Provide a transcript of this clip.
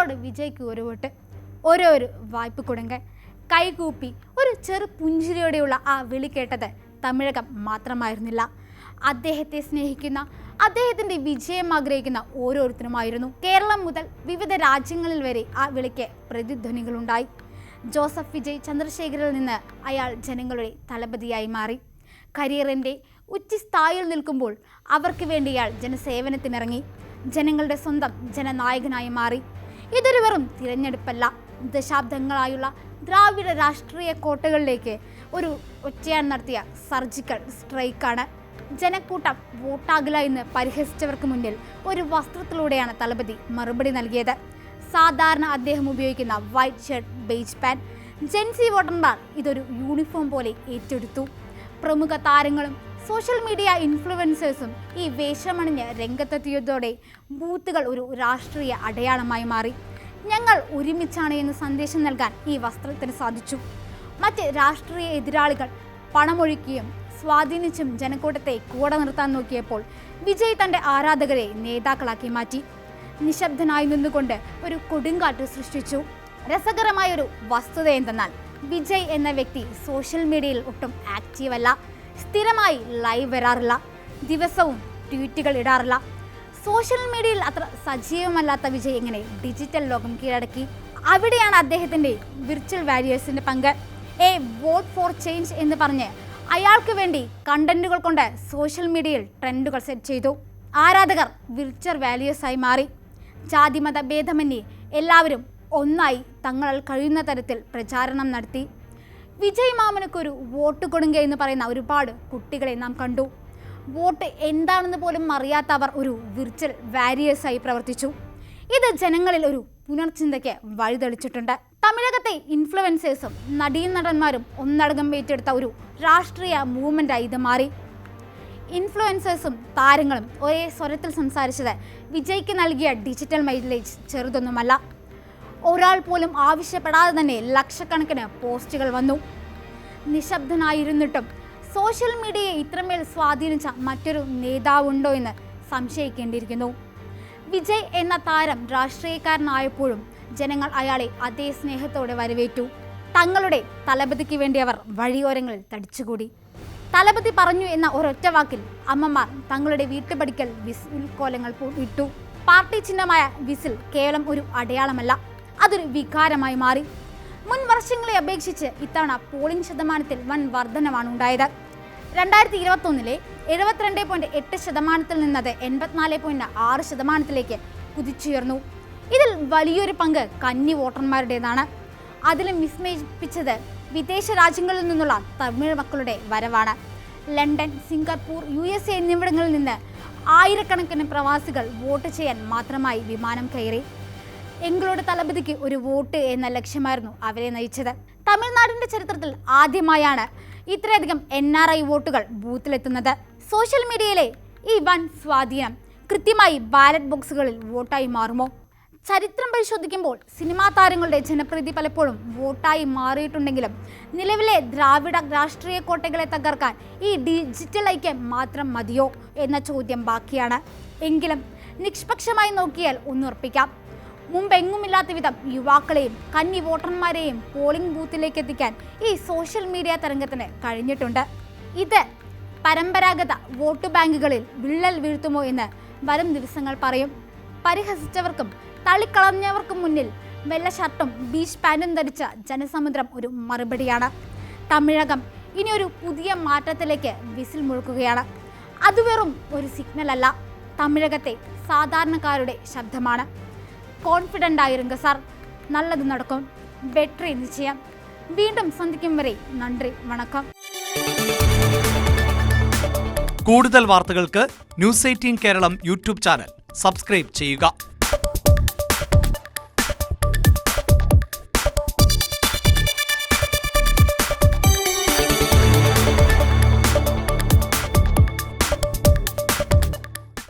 ജനങ്ങളോട് വിജയ്ക്ക് ഒരു വോട്ട്, ഒരു വായ്പ കൊടുങ്ക, കൈകൂപ്പി ഒരു ചെറു പുഞ്ചിരിയോടെയുള്ള ആ വിളി കേട്ടത് തമിഴകം മാത്രമായിരുന്നില്ല. അദ്ദേഹത്തെ സ്നേഹിക്കുന്ന, അദ്ദേഹത്തിൻ്റെ വിജയം ആഗ്രഹിക്കുന്ന ഓരോരുത്തരുമായിരുന്നു. കേരളം മുതൽ വിവിധ രാജ്യങ്ങളിൽ വരെ ആ വിളിക്ക് പ്രതിധ്വനികളുണ്ടായി. ജോസഫ് വിജയ് ചന്ദ്രശേഖരിൽ നിന്ന് അയാൾ ജനങ്ങളുടെ തലപതിയായി മാറി. കരിയറിൻ്റെ ഉച്ചസ്ഥായിയിൽ നിൽക്കുമ്പോൾ അവർക്ക് വേണ്ടി അയാൾ ജനസേവനത്തിനിറങ്ങി. ജനങ്ങളുടെ സ്വന്തം ജനനായകനായി മാറി. ഇതൊരു വെറും തിരഞ്ഞെടുപ്പല്ല, ദശാബ്ദങ്ങളായുള്ള ദ്രാവിഡ രാഷ്ട്രീയ കോട്ടകളിലേക്ക് ഒരു ഒറ്റയാൻ നടത്തിയ സർജിക്കൽ സ്ട്രൈക്കാണ്. ജനക്കൂട്ടം വോട്ടാകില്ല എന്ന് പരിഹസിച്ചവർക്ക് മുന്നിൽ ഒരു വസ്ത്രത്തിലൂടെയാണ് തലപതി മറുപടി നൽകിയത്. സാധാരണ അദ്ദേഹം ഉപയോഗിക്കുന്ന white shirt, beige pant. Gen Z വോട്ടർമാർ ഇതൊരു യൂണിഫോം പോലെ ഏറ്റെടുത്തു. പ്രമുഖ താരങ്ങളും സോഷ്യൽ മീഡിയ ഇൻഫ്ലുവൻസേഴ്സും ഈ വേഷമണിഞ്ഞ് രംഗത്തെത്തിയതോടെ ബൂത്തുകൾ ഒരു രാഷ്ട്രീയ അടയാളമായി മാറി. ഞങ്ങൾ ഒരുമിച്ചാണ് എന്ന് സന്ദേശം നൽകാൻ ഈ വസ്ത്രത്തിന് സാധിച്ചു. മറ്റ് രാഷ്ട്രീയ എതിരാളികൾ പണമൊഴുക്കിയും സ്വാധീനിച്ചും ജനക്കൂട്ടത്തെ കൂടെ നിർത്താൻ നോക്കിയപ്പോൾ വിജയ് തൻ്റെ ആരാധകരെ നേതാക്കളാക്കി മാറ്റി. നിശബ്ദനായി നിന്നുകൊണ്ട് ഒരു കൊടുങ്കാറ്റ് സൃഷ്ടിച്ചു. രസകരമായൊരു വസ്തുത എന്തെന്നാൽ വിജയ് എന്ന വ്യക്തി സോഷ്യൽ മീഡിയയിൽ ഒട്ടും ആക്റ്റീവല്ല. സ്ഥിരമായി ലൈവ് വരാറില്ല, ദിവസവും ട്വീറ്റുകൾ ഇടാറില്ല. സോഷ്യൽ മീഡിയയിൽ അത്ര സജീവമല്ലാത്ത വിജയ് എങ്ങനെ ഡിജിറ്റൽ ലോകം കീഴടക്കി? അവിടെയാണ് അദ്ദേഹത്തിൻ്റെ വിർച്വൽ വാരിയേഴ്സിൻ്റെ പങ്ക്. എ വോട്ട് ഫോർ ചേഞ്ച് എന്ന് പറഞ്ഞ് അയാൾക്ക് വേണ്ടി കണ്ടന്റുകൾ കൊണ്ട് സോഷ്യൽ മീഡിയയിൽ ട്രെൻഡുകൾ സെറ്റ് ചെയ്തു. ആരാധകർ വിർച്വൽ വാരിയേഴ്സായി മാറി. ജാതിമത ഭേദമന്യേ എല്ലാവരും ഒന്നായി തങ്ങളാൽ കഴിയുന്ന തരത്തിൽ പ്രചാരണം നടത്തി. വിജയ് മാമനക്കൊരു വോട്ട് കൊടുങ്ക എന്ന് പറയുന്ന ഒരുപാട് കുട്ടികളെ നാം കണ്ടു. വോട്ട് എന്താണെന്ന് പോലും അറിയാത്തവർ ഒരു വിർച്വൽ വാരിയേഴ്സായി പ്രവർത്തിച്ചു. ഇത് ജനങ്ങളിൽ ഒരു പുനർചിന്തയ്ക്ക് വഴിതെളിച്ചിട്ടുണ്ട്. തമിഴകത്തെ ഇൻഫ്ലുവൻസേഴ്സും നടീനടന്മാരും ഒന്നടങ്കം ഏറ്റെടുത്ത ഒരു രാഷ്ട്രീയ മൂവ്മെൻ്റായി ഇത് മാറി. ഇൻഫ്ലുവൻസേഴ്സും താരങ്ങളും ഒരേ സ്വരത്തിൽ സംസാരിച്ചത് വിജയ്ക്ക് നൽകിയ ഡിജിറ്റൽ മൈലേജ് ചെറുതൊന്നുമല്ല. ഒരാൾ പോലും ആവശ്യപ്പെടാതെ തന്നെ ലക്ഷക്കണക്കിന് പോസ്റ്റുകൾ വന്നു. നിശബ്ദനായിരുന്നിട്ടും സോഷ്യൽ മീഡിയയെ ഇത്രമേൽ സ്വാധീനിച്ച മറ്റൊരു നേതാവുണ്ടോ എന്ന് സംശയിക്കേണ്ടിയിരിക്കുന്നു. വിജയ് എന്ന താരം രാഷ്ട്രീയക്കാരനായപ്പോഴും ജനങ്ങൾ അയാളെ അതേ സ്നേഹത്തോടെ വരവേറ്റു. തങ്ങളുടെ തലപതിക്ക് വേണ്ടി അവർ വഴിയോരങ്ങളിൽ തടിച്ചുകൂടി. തലപതി പറഞ്ഞു എന്ന ഒരൊറ്റ വാക്കിൽ അമ്മമാർ തങ്ങളുടെ വീട്ടുപടിക്കൽ വിസിൽ കോലങ്ങൾ ഇട്ടു. പാർട്ടി ചിഹ്നമായ വിസിൽ കേവലം ഒരു അടയാളമല്ല, അതൊരു വികാരമായി മാറി. മുൻ വർഷങ്ങളെ അപേക്ഷിച്ച് ഇത്തവണ പോളിംഗ് ശതമാനത്തിൽ വൻ വർധനമാണ് ഉണ്ടായത്. 2021 72.8% നിന്നത് 84.6% കുതിച്ചുയർന്നു. ഇതിൽ വലിയൊരു പങ്ക് കന്നി വോട്ടർമാരുടേതാണ്. അതിലും വിസ്മയിപ്പിച്ചത് വിദേശ രാജ്യങ്ങളിൽ നിന്നുള്ള തമിഴ് മക്കളുടെ വരവാണ്. ലണ്ടൻ, സിംഗപ്പൂർ, USA എന്നിവിടങ്ങളിൽ നിന്ന് ആയിരക്കണക്കിന് പ്രവാസികൾ വോട്ട് ചെയ്യാൻ മാത്രമായി വിമാനം കയറി. എങ്ങളുടെ തലപതിക്ക് ഒരു വോട്ട് എന്ന ലക്ഷ്യമായിരുന്നു അവരെ നയിച്ചത്. തമിഴ്നാടിൻ്റെ ചരിത്രത്തിൽ ആദ്യമായാണ് ഇത്രയധികം NRI വോട്ടുകൾ ബൂത്തിലെത്തുന്നത്. സോഷ്യൽ മീഡിയയിലെ ഈ വൻ സ്വാധീനം കൃത്യമായി ബാലറ്റ് ബോക്സുകളിൽ വോട്ടായി മാറുമോ? ചരിത്രം പരിശോധിക്കുമ്പോൾ സിനിമാ താരങ്ങളുടെ ജനപ്രീതി പലപ്പോഴും വോട്ടായി മാറിയിട്ടുണ്ടെങ്കിലും നിലവിലെ ദ്രാവിഡ രാഷ്ട്രീയ കോട്ടകളെ തകർക്കാൻ ഈ ഡിജിറ്റൽ ഐക്യം മാത്രം മതിയോ എന്ന ചോദ്യം ബാക്കിയാണ്. എങ്കിലും നിഷ്പക്ഷമായി നോക്കിയാൽ ഒന്നുറപ്പിക്കാം, മുമ്പെങ്ങുമില്ലാത്ത വിധം യുവാക്കളെയും കന്നി വോട്ടർമാരെയും പോളിംഗ് ബൂത്തിലേക്ക് എത്തിക്കാൻ ഈ സോഷ്യൽ മീഡിയ തരംഗത്തിന് കഴിഞ്ഞിട്ടുണ്ട്. ഇത് പരമ്പരാഗത വോട്ട് ബാങ്കുകളിൽ വിള്ളൽ വീഴ്ത്തുമോ എന്ന് വരും ദിവസങ്ങൾ പറയും. പരിഹസിച്ചവർക്കും തള്ളിക്കളഞ്ഞവർക്കും മുന്നിൽ വെള്ള ഷർട്ടും ബീച്ച് പാൻറ്റും ധരിച്ച ജനസമുദ്രം ഒരു മറുപടിയാണ്. തമിഴകം ഇനി ഒരു പുതിയ മാറ്റത്തിലേക്ക് വിസിൽ മുഴക്കുകയാണ്. അത് വെറും ഒരു സിഗ്നലല്ല, തമിഴകത്തെ സാധാരണക്കാരുടെ ശബ്ദമാണ്. കോൺഫിഡൻ്റ് ആയിരുങ്ക സാർ, നല്ലത് നടക്കും, വെട്രി നിശ്ചയം. വീണ്ടും സന്ധിക്കും വരെ നന്ദി, വണക്കം. കൂടുതൽ വാർത്തകൾക്ക് News 18 Keralam YouTube channel subscribe ചെയ്യുക.